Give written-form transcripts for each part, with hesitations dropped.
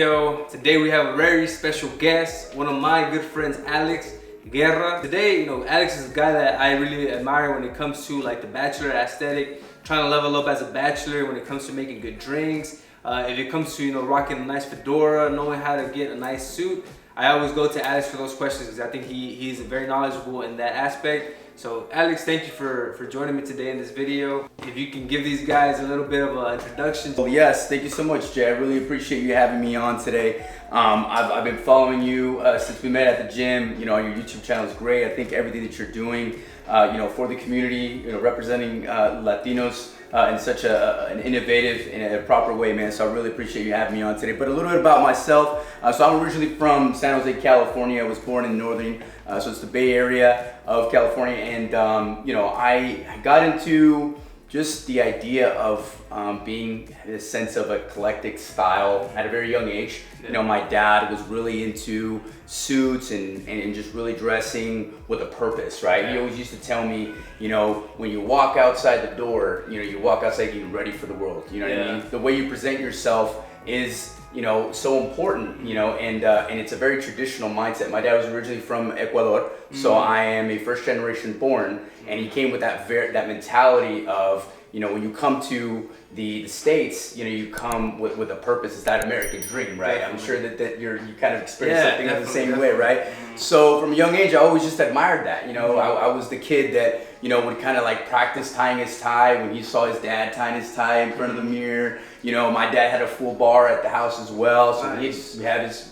video. Today we have a very special guest, one of my good friends, Alex Guerra. Today, Alex is a guy that I really admire when it comes to like the bachelor aesthetic, trying to level up as a bachelor when it comes to making good drinks. If it comes to, rocking a nice fedora, knowing how to get a nice suit, I always go to Alex for those questions because I think he's very knowledgeable in that aspect. So Alex, thank you for joining me today in this video. If you can give these guys a little bit of an introduction. Well, yes, thank you so much, Jay. I really appreciate you having me on today. I've been following you since we met at the gym. Your YouTube channel is great. I think everything that you're doing, for the community, representing Latinos in such an innovative and a proper way, man. So I really appreciate you having me on today. But a little bit about myself. So I'm originally from San Jose, California. I was born in northern, so it's the Bay Area of California. And, I got into just the idea of being a sense of a eclectic style at a very young age. My dad was really into suits and just really dressing with a purpose, right? He always used to tell me, when you walk outside the door, you walk outside getting ready for the world. You know what I mean? The way you present yourself is, so important, and it's a very traditional mindset. My dad was originally from Ecuador, so I am a first generation born, and he came with that mentality of, when you come to the States, you come with a purpose. It's that American dream, right? Definitely. I'm sure that you kind of experience something the same way, right? So from a young age, I always just admired that. I was the kid that, would kind of like practice tying his tie when he saw his dad tying his tie in front of the mirror. My dad had a full bar at the house as well, so he'd have his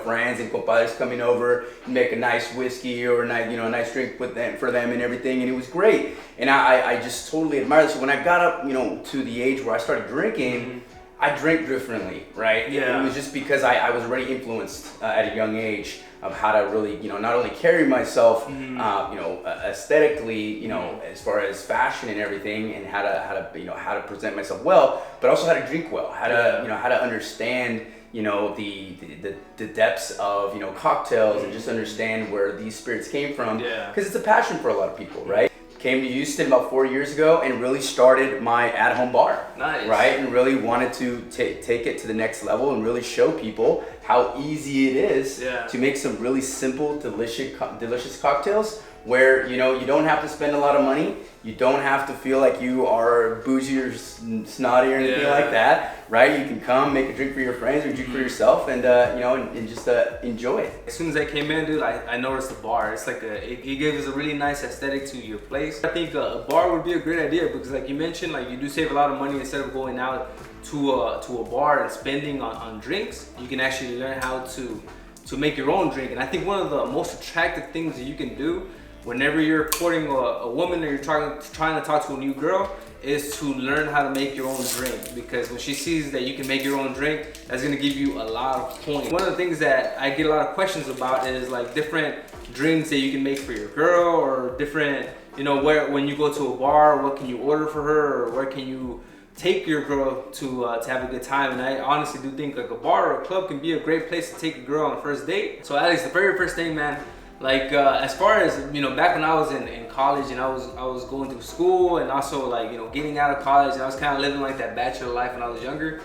friends and compadres coming over, make a nice whiskey or a nice drink for them and everything, and it was great. And I just totally admired this. So when I got up, to the age where I started drinking, I drank differently, right? Yeah. It was just because I was already influenced at a young age of how to really, not only carry myself, aesthetically, as far as fashion and everything, and how to present myself well, but also how to drink well, how to understand the depths of cocktails and just understand where these spirits came from, because it's a passion for a lot of people, right? Came to Houston about 4 years ago and really started my at-home bar. Nice. Right, and really wanted to take it to the next level and really show people how easy it is to make some really simple, delicious cocktails where you don't have to spend a lot of money. You don't have to feel like you are bougie or snotty or anything like that, right? You can come, make a drink for your friends or drink for yourself, and and just enjoy it. As soon as I came in, dude, I noticed the bar. It's like it gives a really nice aesthetic to your place. I think a bar would be a great idea because, like you mentioned, like you do save a lot of money instead of going out to a bar and spending on drinks. You can actually learn how to make your own drink, and I think one of the most attractive things that you can do whenever you're courting a woman or you're trying to talk to a new girl is to learn how to make your own drink, because when she sees that you can make your own drink, that's gonna give you a lot of points. One of the things that I get a lot of questions about is like different drinks that you can make for your girl, or different, where when you go to a bar, what can you order for her, or where can you take your girl to have a good time. And I honestly do think like a bar or a club can be a great place to take a girl on a first date. So Alex, the very first thing, man, like as far as back when I was in college and I was going through school, and also like getting out of college, and I was kind of living like that bachelor life when I was younger.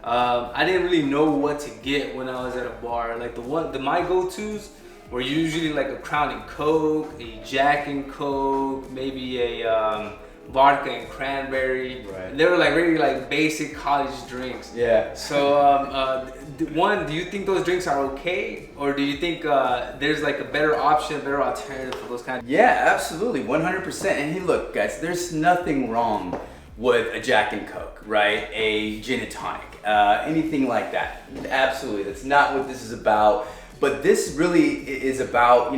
I didn't really know what to get when I was at a bar. Like my go-tos were usually like a Crown and Coke, a Jack and Coke, maybe a vodka and cranberry. They were like really like basic college drinks. So do you think those drinks are okay, or do you think there's like a better option, a better alternative for those kind of? Absolutely, 100%. And hey, look, guys, there's nothing wrong with a Jack and Coke, right? A gin and tonic, anything like that. Absolutely, that's not what this is about. But this really is about,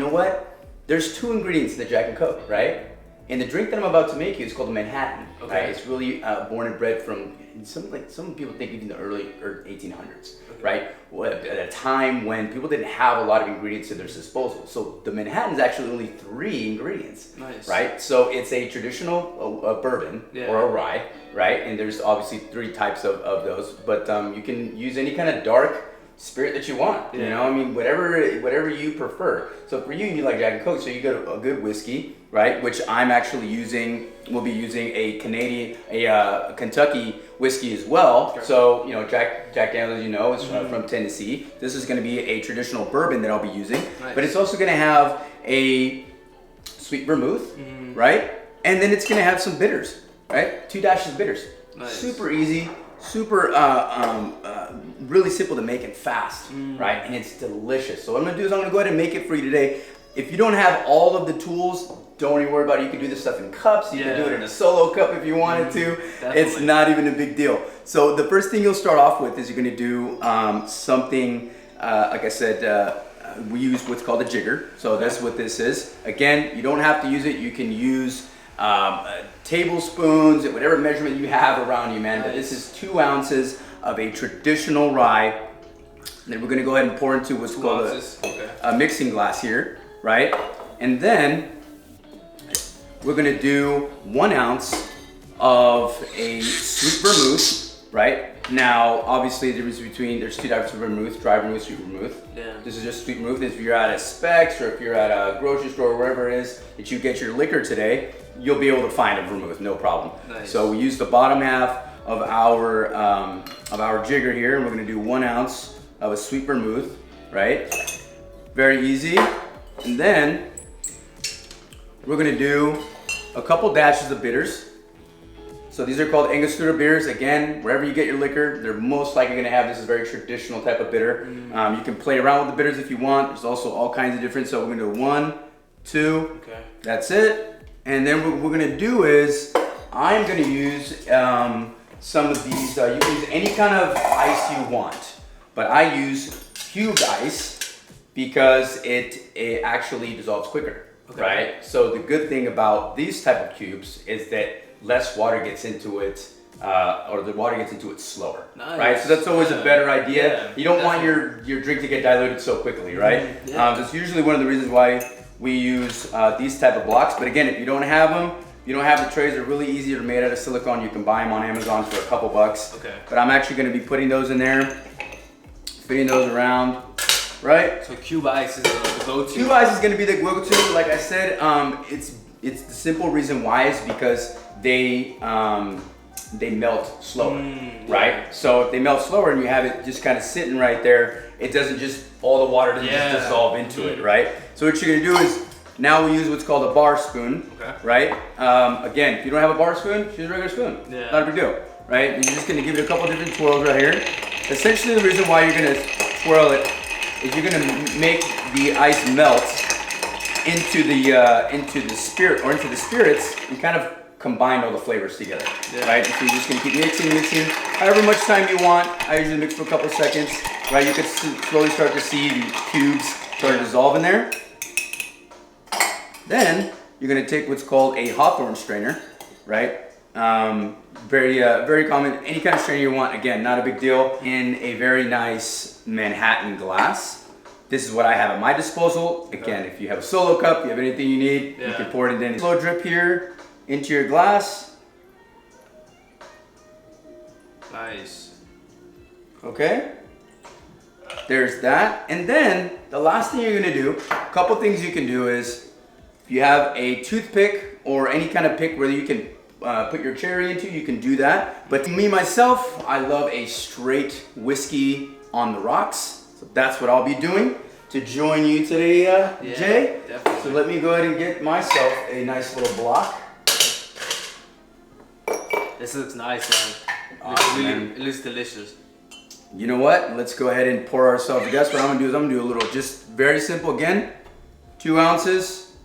there's two ingredients in the Jack and Coke, right? And the drink that I'm about to make you is called a Manhattan. Right? It's really born and bred from some people think even the early 1800s, right? At a time when people didn't have a lot of ingredients at their disposal. So the Manhattan is actually only 3 ingredients, right? So it's a traditional bourbon or a rye, right? And there's obviously 3 types of those, but you can use any kind of dark spirit that you want, whatever you prefer. So for you like Jack and Coke, so you get a good whiskey, right? Which I'm actually using. We'll be using a Kentucky whiskey as well. Okay. So Jack Daniel's, is from Tennessee. This is going to be a traditional bourbon that I'll be using, Nice. but it's also going to have a sweet vermouth, right? And then it's going to have some bitters, right? 2 dashes of bitters. Nice. Super easy, super really simple to make and fast, right? And it's delicious. So what I'm gonna do is I'm gonna go ahead and make it for you today. If you don't have all of the tools, don't even worry about it. You can do this stuff in cups. You can do it in a solo cup if you wanted to. Definitely. It's not even a big deal. So the first thing you'll start off with is you're gonna do something, like I said, we use what's called a jigger. So that's what this is. Again, you don't have to use it. You can use tablespoons, whatever measurement you have around you, man. But this is 2 ounces of a traditional rye. Then we're gonna go ahead and pour into what's called a mixing glass here, right? And then we're gonna do 1 ounce of a sweet vermouth, right? Now, obviously, there's 2 types of vermouth: dry vermouth, sweet vermouth. Yeah. This is just sweet vermouth. If you're at a Specs or if you're at a grocery store or wherever it is that you get your liquor today, you'll be able to find a vermouth, no problem. Nice. So we use the bottom half of our jigger here, and we're gonna do 1 ounce of a sweet vermouth, right? Very easy. And then we're gonna do a couple dashes of bitters. So these are called Angostura beers. Again, wherever you get your liquor, they're most likely gonna have this. Is a very traditional type of bitter. You can play around with the bitters if you want. There's also all kinds of different. So we're gonna do 1, 2. Okay. That's it. And then what we're gonna do is I'm gonna use some of these. You can use any kind of ice you want, but I use cubed ice because it actually dissolves quicker. Okay. Right? So the good thing about these type of cubes is that less water gets into it, or the water gets into it slower. Nice. Right? So that's always a better idea. Yeah, you don't want definitely. your drink to get diluted so quickly, right? Yeah. That's usually one of the reasons why we use these type of blocks. But again, if you don't have them, you don't have the trays, they're really easy. They're made out of silicone. You can buy them on Amazon for a couple bucks. Okay. But I'm actually going to be putting those in there, fitting those around, right? So cube ice is the go-to. Cube ice is going to be the go-to. Like I said, it's the simple reason why is because they melt slower, right? So if they melt slower and you have it just kind of sitting right there, it doesn't just, all the water doesn't just dissolve into it, right? So what you're gonna do is, now we use what's called a bar spoon, right? Again, if you don't have a bar spoon, use a regular spoon. Yeah. Not a big deal, right? And you're just gonna give it a couple different twirls right here. Essentially the reason why you're gonna twirl it is you're gonna make the ice melt into the spirit, or into the spirits, and kind of combine all the flavors together, right? And so you're just gonna keep mixing, however much time you want. I usually mix for a couple seconds, right? You can slowly start to see the cubes start to dissolve in there. Then you're gonna take what's called a hawthorn strainer, right? Very common, any kind of strainer you want. Again, not a big deal. In a very nice Manhattan glass. This is what I have at my disposal. Again, if you have a solo cup, you have anything you need, you can pour it in. Slow drip here into your glass. Nice. Okay. There's that. And then the last thing you're gonna do, a couple things you can do is, if you have a toothpick or any kind of pick where you can put your cherry into, you can do that. But me, myself, I love a straight whiskey on the rocks. So that's what I'll be doing to join you today, Jay. Definitely. So let me go ahead and get myself a nice little block. This looks nice, man. Awesome, man. It looks delicious. You know what? Let's go ahead and pour ourselves. Guess what I'm gonna do is I'm gonna do a little, just very simple again. 2 ounces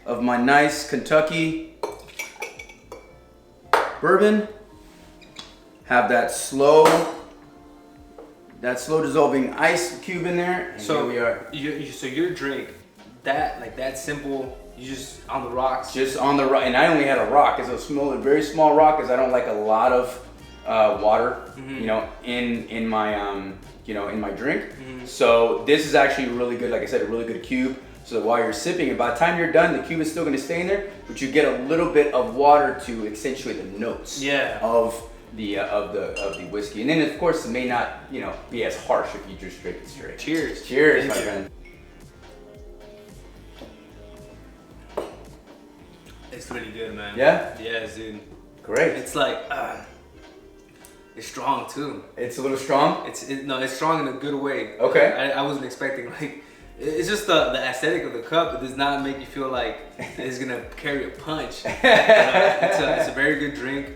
of my nice Kentucky bourbon. Have that slow dissolving ice cube in there. And So here we are. So your drink, that simple, you just on the rocks. Just on the rock, and I only had a rock. It's a very small rock, because I don't like a lot of water, in my drink. So this is actually really good. Like I said, a really good cube. So that while you're sipping it, by the time you're done, the cube is still going to stay in there, but you get a little bit of water to accentuate the notes of the whiskey. And then of course it may not be as harsh if you just drink it straight. Cheers. Cheers, my friend. pretty good, man. Yeah? Yes, dude. Great. It's like, it's strong too. It's a little strong? No, it's strong in a good way. Okay. I wasn't expecting, like, it's just the aesthetic of the cup. It does not make you feel like it's gonna carry a punch. It's a very good drink.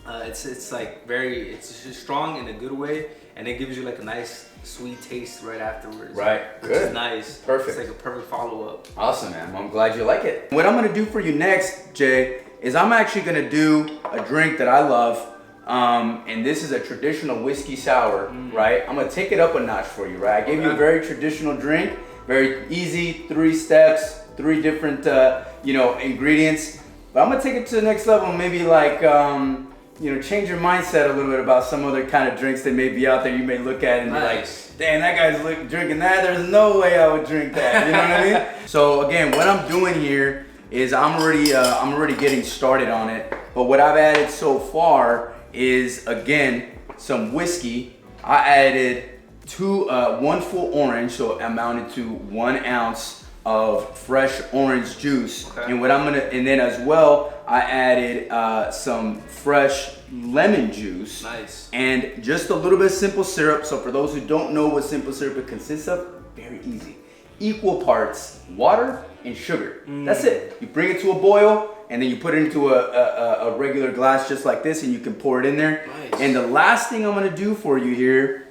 It's like it's just strong in a good way, and it gives you like a nice sweet taste right afterwards. Right, which good. is nice. Perfect. It's like a perfect follow-up. Awesome, man. Well, I'm glad you like it. What I'm gonna do for you next, Jay, is I'm actually gonna do a drink that I love. And this is a traditional whiskey sour, right? I'm gonna take it up a notch for you, right? I gave you a very traditional drink, very easy, 3 steps, 3 different, ingredients. But I'm gonna take it to the next level, maybe like, change your mindset a little bit about some other kind of drinks that may be out there. You may look at it and be like, damn, that guy's drinking that. There's no way I would drink that. You know what I mean? So again, what I'm doing here is I'm already getting started on it. But what I've added so far is, again, some whiskey. I added 1 full orange, so it amounted to 1 ounce of fresh orange juice. Okay. And then as well, I added some fresh lemon juice. Nice. And just a little bit of simple syrup. So for those who don't know what simple syrup consists of, very easy. Equal parts water and sugar. That's it. You bring it to a boil, and then you put it into a regular glass just like this, and you can pour it in there. Nice. And the last thing I'm gonna do for you here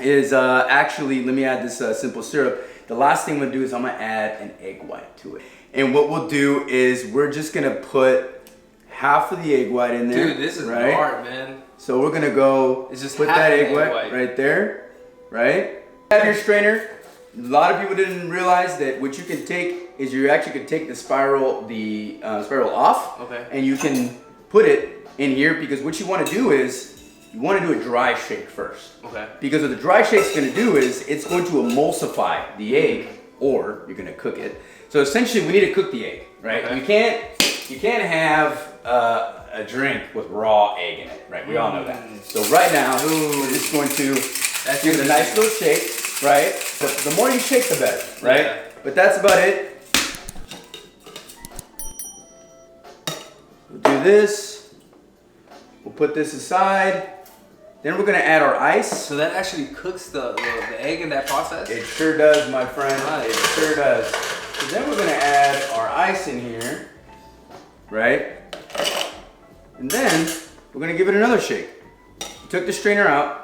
is actually, let me add this simple syrup. The last thing I'm gonna do is I'm gonna add an egg white to it. And what we'll do is we're just gonna put half of the egg white in there. Dude, this is right? hard, man. So we're gonna go put that egg white right there, right? Have your strainer. A lot of people didn't realize that what you can take is you actually can take the spiral off, okay, and you can put it in here, because what you want to do is you want to do a dry shake first. Okay. Because what the dry shake's going to do is it's going to emulsify the egg, or you're going to cook it. So essentially, we need to cook the egg, right? Okay. You can't have a drink with raw egg in it, right? We all know that. So right now, we're just going to give it a nice little shake. Right? But the more you shake, the better, right? Yeah. But that's about it. We'll do this. We'll put this aside. Then we're gonna add our ice. So that actually cooks the egg in that process? It sure does, my friend. Nice. It sure does. So then we're gonna add our ice in here, right? And then we're gonna give it another shake. We took the strainer out.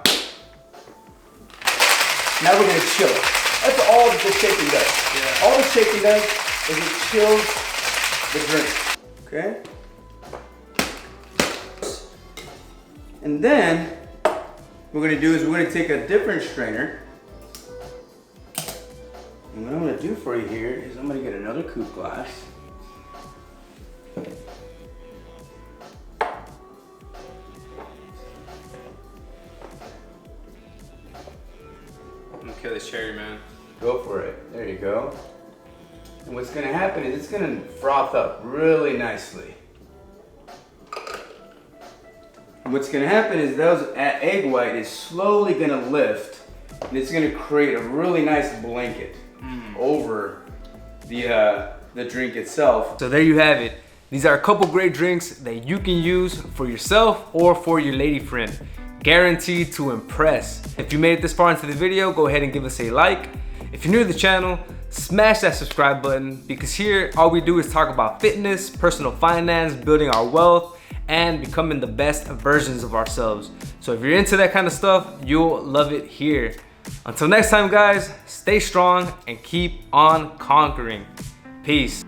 Now we're gonna chill it. That's all that the shaking does. Yeah. All the shaking does is it chills the drink. Okay? And then what we're gonna do is we're gonna take a different strainer. And what I'm gonna do for you here is I'm gonna get another coupe glass. Kill this cherry, man. Go for it. There you go. And what's gonna happen is it's gonna froth up really nicely. And what's gonna happen is those egg white is slowly gonna lift, and it's gonna create a really nice blanket over the drink itself. So there you have it. These are a couple great drinks that you can use for yourself or for your lady friend. Guaranteed to impress. If you made it this far into the video, go ahead and give us a like. If you're new to the channel, smash that subscribe button, because here all we do is talk about fitness, personal finance, building our wealth, and becoming the best versions of ourselves. So if you're into that kind of stuff, you'll love it here. Until next time, guys, stay strong and keep on conquering. Peace.